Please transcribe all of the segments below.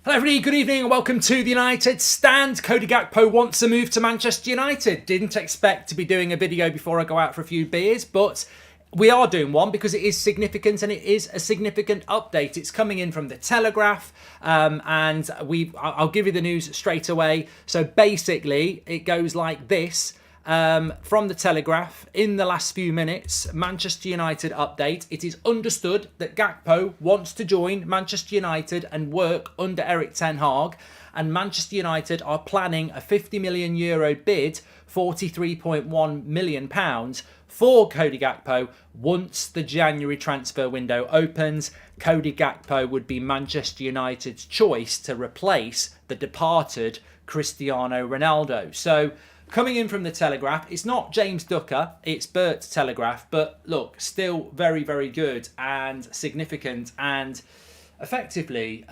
Hello everybody, good evening and welcome to the United Stand. Cody Gakpo wants a move to Manchester United. Didn't expect to be doing a video before I go out for a few beers, but we are doing one because it is significant and it is a significant update. It's coming in from the Telegraph and I'll give you the news straight away. So basically it goes like this. From the Telegraph, in the last few minutes, Manchester United update. It is understood that Gakpo wants to join Manchester United and work under Ten Hag, and Manchester United are planning a €50 million bid, £43.1 million, for Cody Gakpo once the January transfer window opens. Cody Gakpo would be Manchester United's choice to replace the departed Cristiano Ronaldo. So, coming in from the Telegraph, it's not James Ducker, it's Bert Telegraph, but look, still very, very good and significant and effectively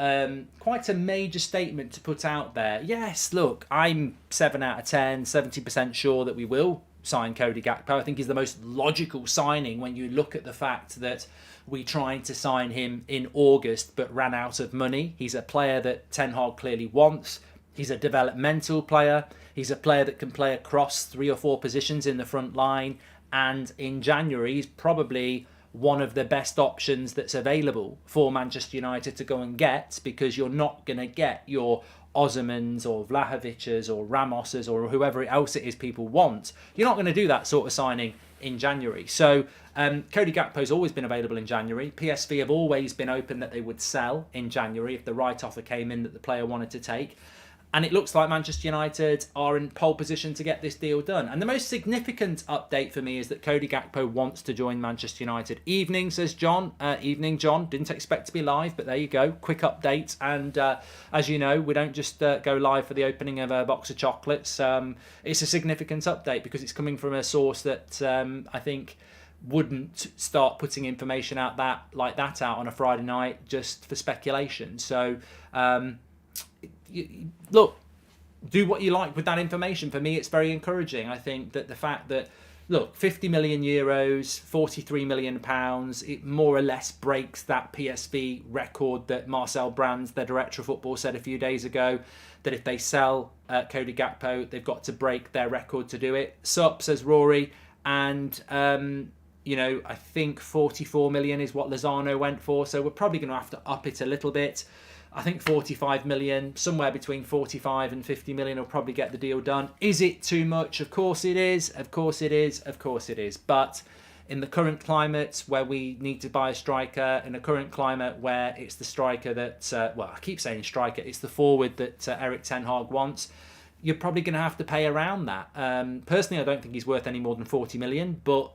quite a major statement to put out there. Yes, look, I'm 7 out of 10, 70% sure that we will sign Cody Gakpo. I think he's the most logical signing when you look at the fact that we tried to sign him in August but ran out of money. He's a player that Ten Hag clearly wants. He's a developmental player. He's a player that can play across 3 or 4 positions in the front line. And in January, he's probably one of the best options that's available for Manchester United to go and get, because you're not going to get your Osimhens or Vlahovic's or Ramos's or whoever else it is people want. You're not going to do that sort of signing in January. So Cody Gakpo's always been available in January. PSV have always been open that they would sell in January if the right offer came in that the player wanted to take. And it looks like Manchester United are in pole position to get this deal done. And the most significant update for me is that Cody Gakpo wants to join Manchester United. Evening, says John. Evening, John. Didn't expect to be live, but there you go. Quick update. And as you know, we don't just go live for the opening of a box of chocolates. It's a significant update because it's coming from a source that I think wouldn't start putting information out like that out on a Friday night just for speculation. So look, do what you like with that information. For me, it's very encouraging. I think that the fact that, look, €50 million, £43 million, it more or less breaks that PSV record that Marcel Brands, their director of football, said a few days ago, that if they sell Cody Gakpo, they've got to break their record to do it. Sup, says Rory, and I think 44 million is what Lozano went for, so we're probably going to have to up it a little bit. I think 45 million, somewhere between 45 and 50 million will probably get the deal done. Is it too much? Of course it is. Of course it is. Of course it is. But in the current climate where we need to buy a striker, in the current climate where it's the striker that, I keep saying striker, it's the forward that Ten Hag wants, you're probably going to have to pay around that. Personally, I don't think he's worth any more than 40 million, but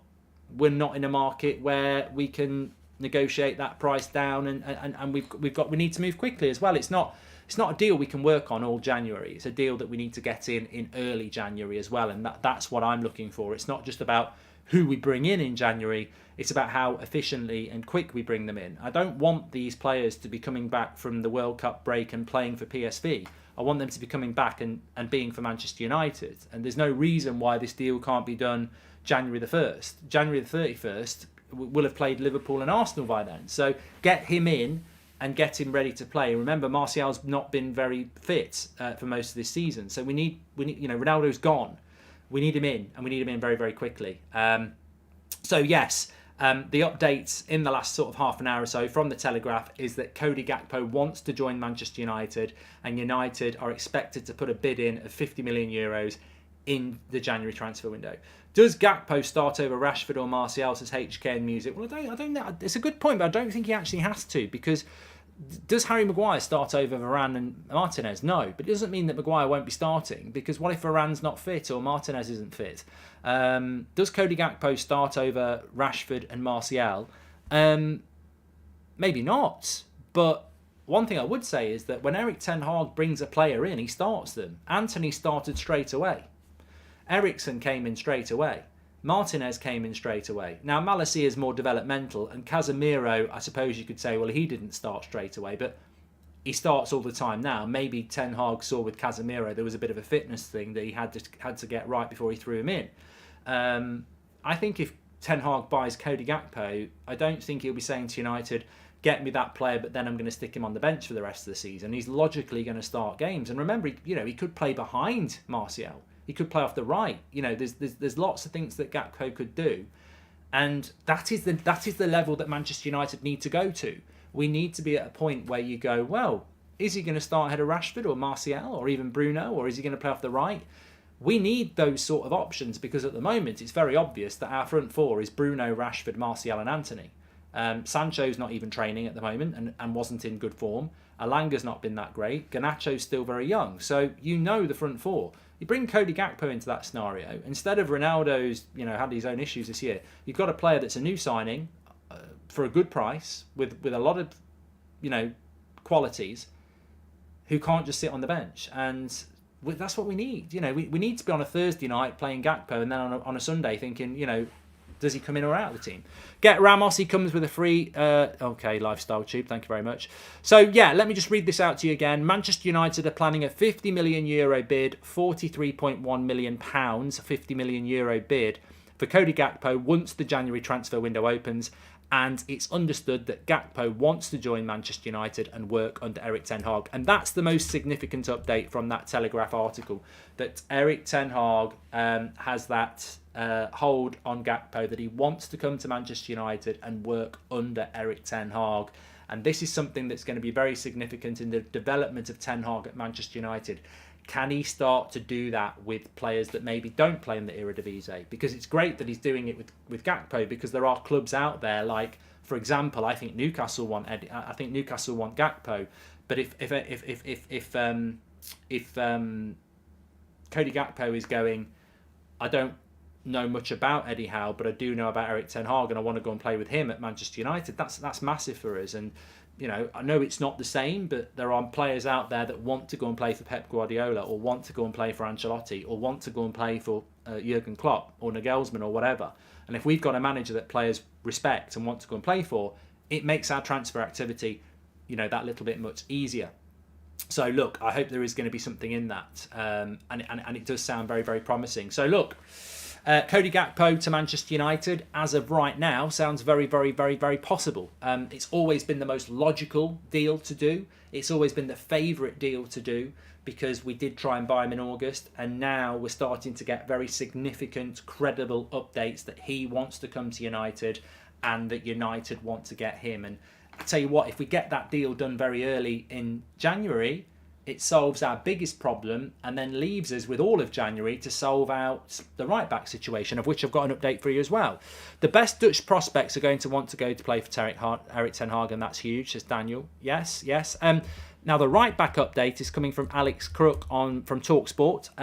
we're not in a market where we can negotiate that price down, and we need to move quickly as well. It's not a deal we can work on all January. It's a deal that we need to get in early January as well, and that's what I'm looking for. It's not just about who we bring in January, it's about how efficiently and quick we bring them in. I don't want these players to be coming back from the World Cup break and playing for PSV. I want them to be coming back and being for Manchester United, and there's no reason why this deal can't be done January the 1st. January the 31st will have played Liverpool and Arsenal by then. So get him in and get him ready to play. Remember, Martial's not been very fit for most of this season. So we need, Ronaldo's gone. We need him in, and we need him in very, very quickly. So yes, the updates in the last sort of half an hour or so from the Telegraph is that Cody Gakpo wants to join Manchester United, and United are expected to put a bid in of €50 million in the January transfer window. Does Gakpo start over Rashford or Martial, says HK Music? Well, I don't know. It's a good point, but I don't think he actually has to, because does Harry Maguire start over Varane and Martinez? No, but it doesn't mean that Maguire won't be starting, because what if Varane's not fit or Martinez isn't fit? Does Cody Gakpo start over Rashford and Martial? Maybe not, but one thing I would say is that when Ten Hag brings a player in, he starts them. Antony started straight away. Eriksen came in straight away. Martinez came in straight away. Now, Malacia is more developmental, and Casemiro, I suppose you could say, well, he didn't start straight away, but he starts all the time now. Maybe Ten Hag saw with Casemiro there was a bit of a fitness thing that he had to get right before he threw him in. I think if Ten Hag buys Cody Gakpo, I don't think he'll be saying to United, get me that player, but then I'm going to stick him on the bench for the rest of the season. He's logically going to start games. And remember, he could play behind Martial. He could play off the right. There's lots of things that Gakpo could do. And that is the level that Manchester United need to go to. We need to be at a point where you go, well, is he going to start ahead of Rashford or Martial or even Bruno, or is he going to play off the right? We need those sort of options, because at the moment it's very obvious that our front four is Bruno, Rashford, Martial and Antony. Sancho's not even training at the moment and wasn't in good form. Alanga's not been that great. Garnacho's still very young. So the front four. You bring Cody Gakpo into that scenario. Instead of Ronaldo's, had his own issues this year, you've got a player that's a new signing for a good price with a lot of, qualities, who can't just sit on the bench. And that's what we need. We need to be on a Thursday night playing Gakpo, and then on a Sunday thinking, does he come in or out of the team? Get Ramos, he comes with a free... Lifestyle Tube, thank you very much. So, let me just read this out to you again. Manchester United are planning a €50 million bid, £43.1 million, €50 million bid for Cody Gakpo once the January transfer window opens. And it's understood that Gakpo wants to join Manchester United and work under Erik Ten Hag. And that's the most significant update from that Telegraph article, that Erik Ten Hag has that hold on Gakpo, that he wants to come to Manchester United and work under Erik Ten Hag. And this is something that's going to be very significant in the development of Ten Hag at Manchester United. Can he start to do that with players that maybe don't play in the Eredivisie? Because it's great that he's doing it with Gakpo, because there are clubs out there, like, for example, I think Newcastle want Gakpo. But if Cody Gakpo is going, I don't know much about Eddie Howe, but I do know about Erik Ten Hag, and I want to go and play with him at Manchester United, that's massive for us. And I know it's not the same, but there are players out there that want to go and play for Pep Guardiola, or want to go and play for Ancelotti, or want to go and play for Jurgen Klopp or Nagelsmann or whatever. And if we've got a manager that players respect and want to go and play for, it makes our transfer activity, that little bit much easier. So look, I hope there is going to be something in that, and it does sound very, very promising. So look. Cody Gakpo to Manchester United, as of right now, sounds very, very, very, very possible. It's always been the most logical deal to do. It's always been the favourite deal to do, because we did try and buy him in August, and now we're starting to get very significant, credible updates that he wants to come to United and that United want to get him. And I tell you what, if we get that deal done very early in January, it solves our biggest problem and then leaves us with all of January to solve out the right-back situation, of which I've got an update for you as well. The best Dutch prospects are going to want to go to play for Erik Ten Hag, and that's huge, says Daniel. Yes. Now, the right-back update is coming from Alex Crook from TalkSport.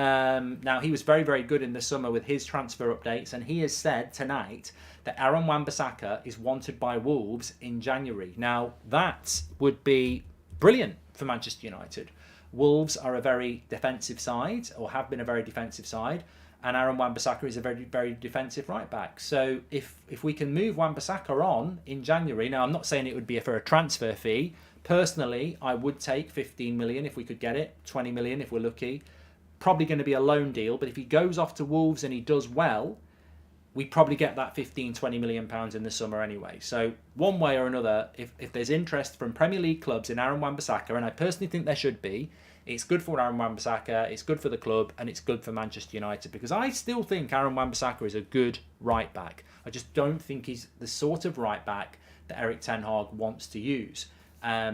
Now, he was very, very good in the summer with his transfer updates, and he has said tonight that Aaron Wan-Bissaka is wanted by Wolves in January. Now, that would be brilliant for Manchester United. Wolves are a very defensive side, or have been a very defensive side, and Aaron Wan-Bissaka is a very, very defensive right back. So if we can move Wan-Bissaka on in January, now I'm not saying it would be for a transfer fee. Personally, I would take 15 million if we could get it, 20 million if we're lucky. Probably going to be a loan deal, but if he goes off to Wolves and he does well, we probably get that 15-20 million pounds in the summer anyway. So one way or another, if there's interest from Premier League clubs in Aaron Wan-Bissaka, and I personally think there should be, it's good for Aaron Wan-Bissaka, it's good for the club, and it's good for Manchester United, because I still think Aaron Wan-Bissaka is a good right back. I just don't think he's the sort of right back that Erik Ten Hag wants to use. I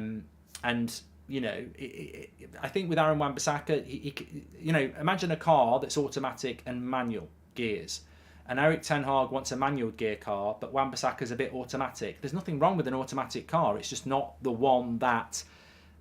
think with Aaron Wan-Bissaka, imagine a car that's automatic and manual gears. And Erik Ten Hag wants a manual gear car, but Wan-Bissaka's a bit automatic. There's nothing wrong with an automatic car. It's just not the one that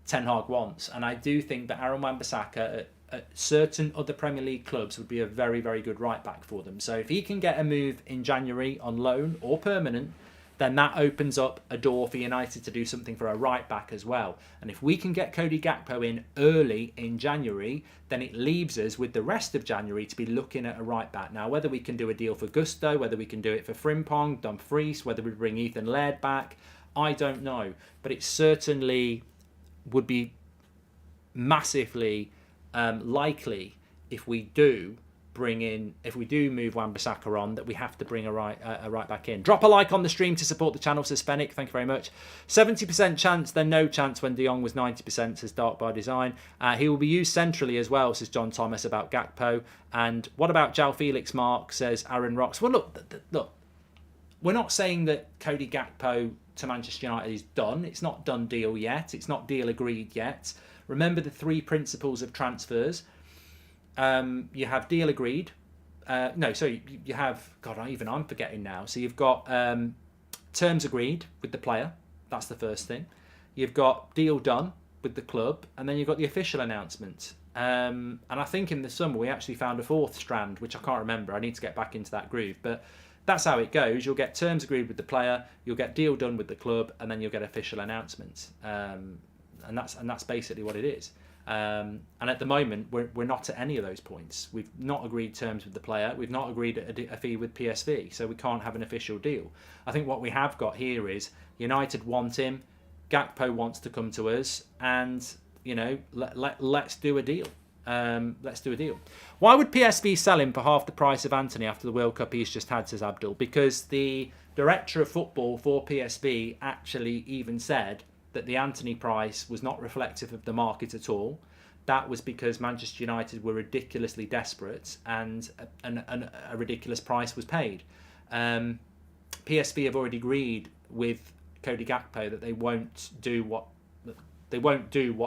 Ten Hag wants. And I do think that Aaron Wan-Bissaka at certain other Premier League clubs would be a very, very good right back for them. So if he can get a move in January on loan or permanent, then that opens up a door for United to do something for a right back as well. And if we can get Cody Gakpo in early in January, then it leaves us with the rest of January to be looking at a right back. Now, whether we can do a deal for Gusto, whether we can do it for Frimpong, Dumfries, whether we bring Ethan Laird back, I don't know. But it certainly would be massively likely if we do bring in, if we do move Wan-Bissaka on, that we have to bring a right back in. Drop a like on the stream to support the channel, says Fennick. Thank you very much. 70% chance, then no chance when De Jong was 90%, says Dark by Design. He will be used centrally as well, says John Thomas about Gakpo. And what about João Felix, Mark, says Aaron Rocks. Well, look, we're not saying that Cody Gakpo to Manchester United is done. It's not done deal yet. It's not deal agreed yet. Remember the 3 principles of transfers. You have deal agreed. You have, God, even I'm forgetting now. So you've got terms agreed with the player. That's the first thing. You've got deal done with the club. And then you've got the official announcement. And I think in the summer we actually found a 4th strand, which I can't remember. I need to get back into that groove. But that's how it goes. You'll get terms agreed with the player. You'll get deal done with the club. And then you'll get official announcements. And that's basically what it is. And at the moment, we're not at any of those points. We've not agreed terms with the player. We've not agreed a fee with PSV, so we can't have an official deal. I think what we have got here is United want him, Gakpo wants to come to us, and let's do a deal. Let's do a deal. Why would PSV sell him for half the price of Antony after the World Cup he's just had, says Abdul? Because the director of football for PSV actually even said that the Antony price was not reflective of the market at all. That was because Manchester United were ridiculously desperate and a ridiculous price was paid. PSV have already agreed with Cody Gakpo that they won't do what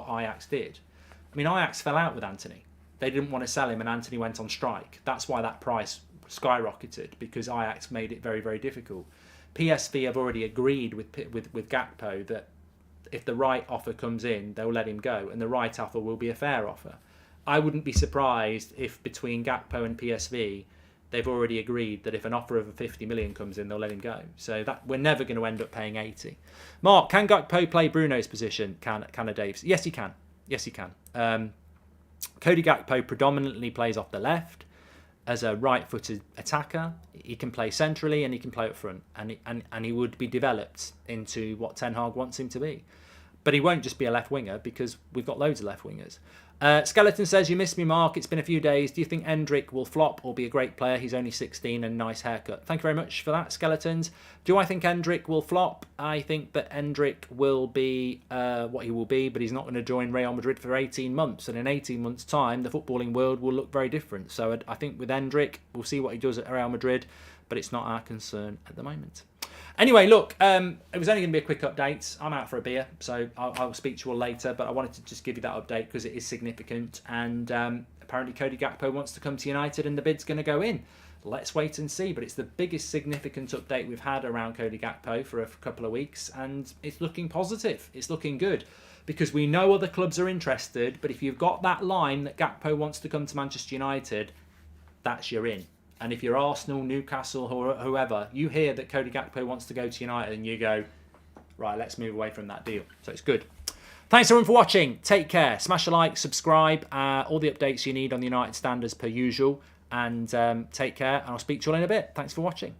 Ajax did. I mean, Ajax fell out with Antony. They didn't want to sell him and Antony went on strike. That's why that price skyrocketed, because Ajax made it very, very difficult. PSV have already agreed with Gakpo that if the right offer comes in, they'll let him go, and the right offer will be a fair offer. I wouldn't be surprised if between Gakpo and PSV, they've already agreed that if an offer of 50 million comes in, they'll let him go. So that we're never going to end up paying 80. Mark, can Gakpo play Bruno's position? Can Daves? Yes, he can. Yes, he can. Cody Gakpo predominantly plays off the left as a right-footed attacker. He can play centrally and he can play up front, and he would be developed into what Ten Hag wants him to be. But he won't just be a left winger, because we've got loads of left wingers. Skeleton says, you missed me, Mark. It's been a few days. Do you think Endrick will flop or be a great player? He's only 16 and nice haircut. Thank you very much for that, Skeletons. Do I think Endrick will flop? I think that Endrick will be what he will be, but he's not going to join Real Madrid for 18 months. And in 18 months' time, the footballing world will look very different. So I think with Endrick, we'll see what he does at Real Madrid, but it's not our concern at the moment. Anyway, look, it was only going to be a quick update. I'm out for a beer, so I'll speak to you all later. But I wanted to just give you that update because it is significant. And apparently Cody Gakpo wants to come to United and the bid's going to go in. Let's wait and see. But it's the biggest significant update we've had around Cody Gakpo for a couple of weeks. And it's looking positive. It's looking good. Because we know other clubs are interested. But if you've got that line that Gakpo wants to come to Manchester United, that's your in. And if you're Arsenal, Newcastle, or whoever, you hear that Cody Gakpo wants to go to United and you go, right, let's move away from that deal. So it's good. Thanks everyone for watching. Take care. Smash a like, subscribe. All the updates you need on the United stand as per usual. And take care. And I'll speak to you all in a bit. Thanks for watching.